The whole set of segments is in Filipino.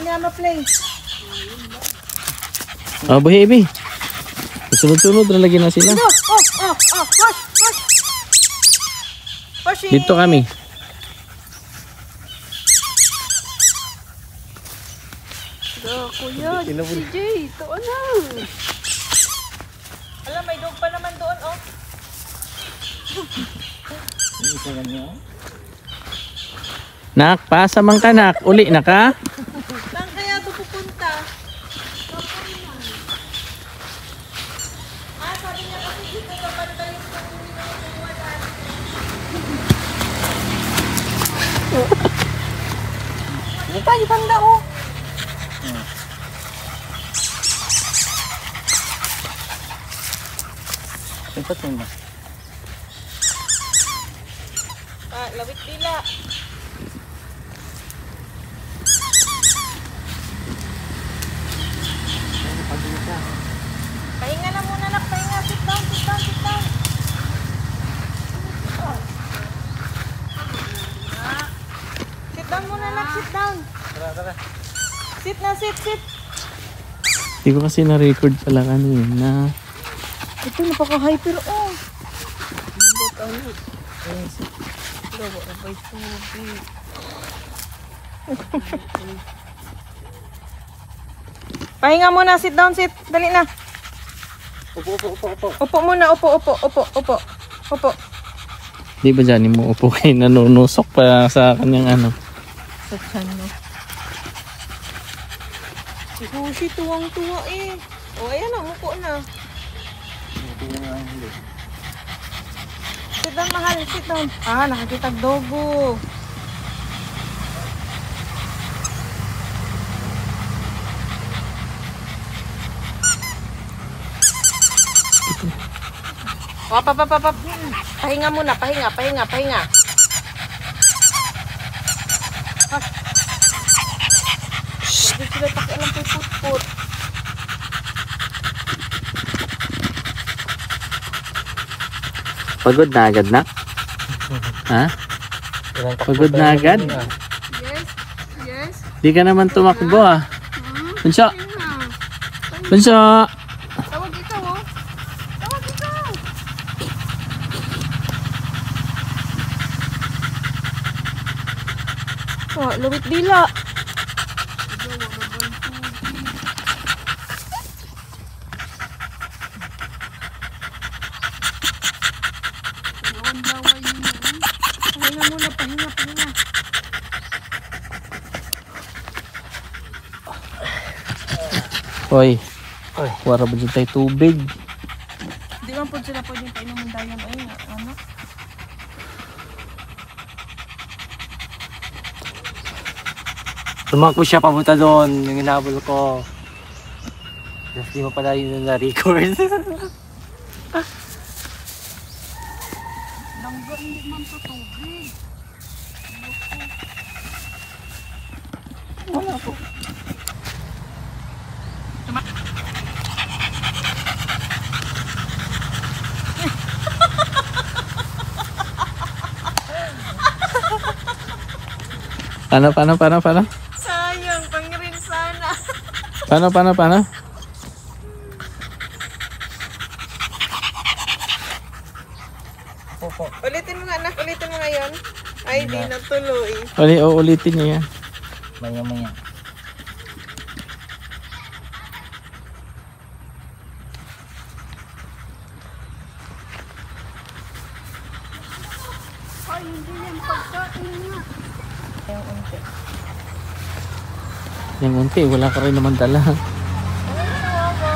niya ma-play. Oh, baby. Sunod-sunod na lagi na sila. Dito kami. Kuya, si Jay, ito na. Alam, may dog pa naman doon, oh. Nak, pasamang ka nak. Uli na ka? Saan kaya ito pupunta? Sabi niya kasi dito sa banda yung hindi tayo banda, oh. Ito mo. Lawit pila. Pahinga na muna, nak. Pahinga. Sit down, sit down, sit down. Sit down muna, nak. Sit down. Tara. Sit na, sit. Hindi ko kasi na-record pala kanina. Ito, napaka-hyper, oh. Pahinga muna, sit down, sit. Dali na. Upo. Upo muna, upo. Di ba dyan mo upo kayo nanunusok pa sa kanyang ano? Sa tiyan, no? Si Sushi, tuwang-tuwa eh. O, ayan na, umupo na. Sit down, mahal, sit down. Nakakitag dogo. Pap. Pahinga muna, pahinga. Bakit sila pakialam kay put-put? Pagod na agad na? Ha? Pagod na agad? Yes. Di ka naman tumakbo ah. Bunso! Tawag ikaw, oh. Lawit dila. Pahinga muna, pahinga. Hoy, wala ba dyan tayo tubig? Di man po sila pwedeng kainom ng dayon. Ay, ano? Tumakbo siya papunta doon, yung hinabol ko. Tapos di mo pala yun na-record. Langga, hindi man sa tubig. Wala po. Paano? Sayang, pangirin sana. Paano? Ulitin mo nga, anak. Ulitin mo ngayon. Ay, di natuloy. Ulitin niya yan. Maya. Ay, hindi yan pagkain nga. Yung unti. Yung unti, wala ka rin naman dala. Ano ginawa mo?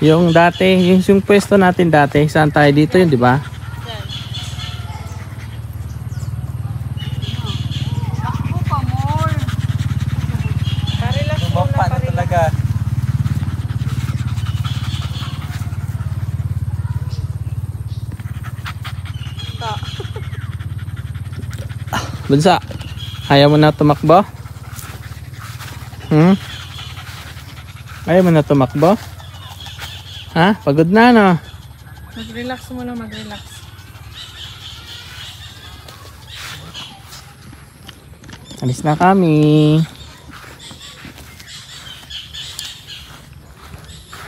Yung dati, yung pwesto natin dati, saan tayo dito yun, di ba? Yan. Ako pa more. Pa-relax muna, Paano pa-relax. talaga? Ta. Bunsa, ayaw mo na tumakbo? Ayaw mo na tumakbo? Ha? Pagod na, no? Mag-relax muna, mag-relax. Alis na kami.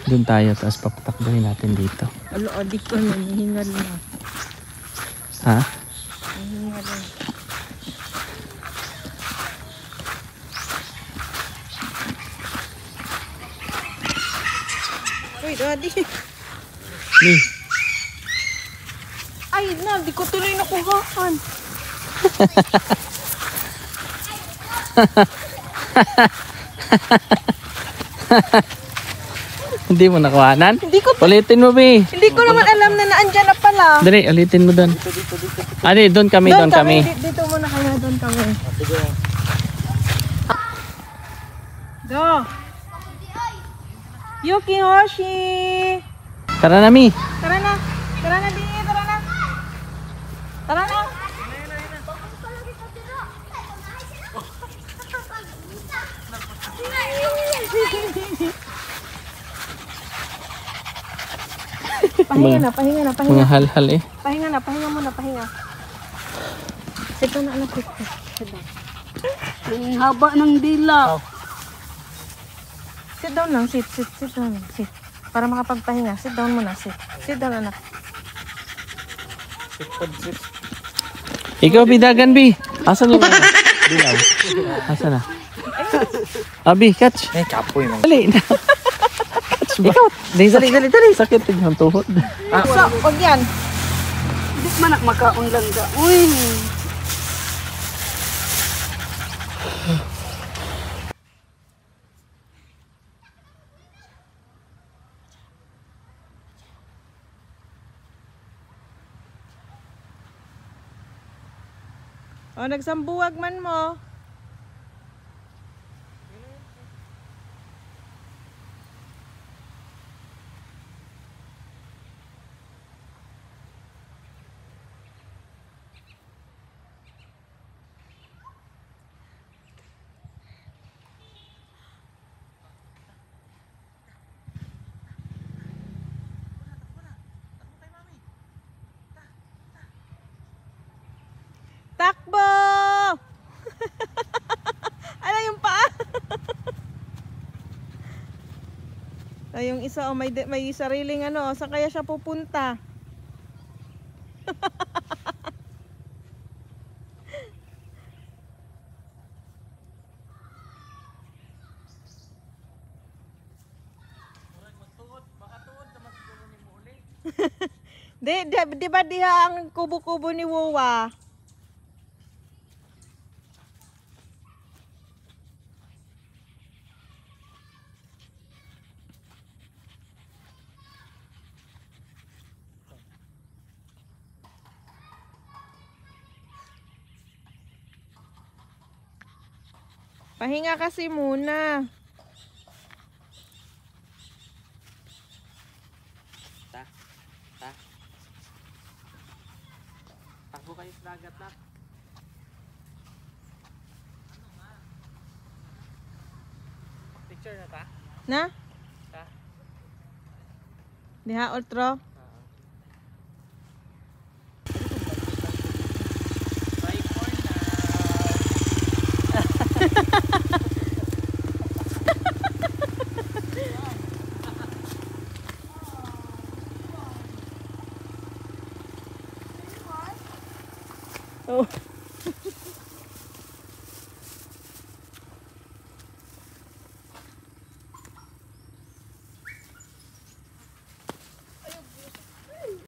Doon tayo, tapos papatakbuhin natin dito. Alo, adik ko na, hihingal na. Ha? Hihingal na. Uy, daddy. Ni, Ay, na, di ko tuloy nakuhaan. hindi mo nakuhanan? Hindi ko, Ulitin mo, Bi. hindi ko naman alam na naandyan na pala. Dali, ulitin mo doon. Ani, doon kami, doon kami. Dito muna kaya, doon kami. Sige. Go! Yuki Hoshi! Tara na, Mi. Tara na! Tara na, Di! Tara na! Tara na! Pahinga na, pahinga na, Mga pahinga. hal-hal eh. Pahinga na, pahinga muna, pahinga. Sit down na, anak ko. Sit down. Ang haba ng dila. Sit down lang, sit down, sit. Para makapagpahinga, sit down muna, sit. Sit down, anak. Ikaw, Bidagan, Bi. Asan yung ano? Dilaw. Asan na? Abi, catch. Eh, kapoy man. Dali na. Catch ba? Ikaw. Dali. Sakit yung tuhod. So, wag yan. Di man makaon lang da. Uy. O, nagsambuwag man mo. Takbo! Ano yung paa? Ay, yung isa oh, may sariling ano, saan kaya siya pupunta? Di ba diha ang kubo-kubo ni Wowa? Pahinga kasi muna. Takbo kayo sa dagat na. Picture na ta? Na? Ta? Diha, Ultro? Bye for now. Oh.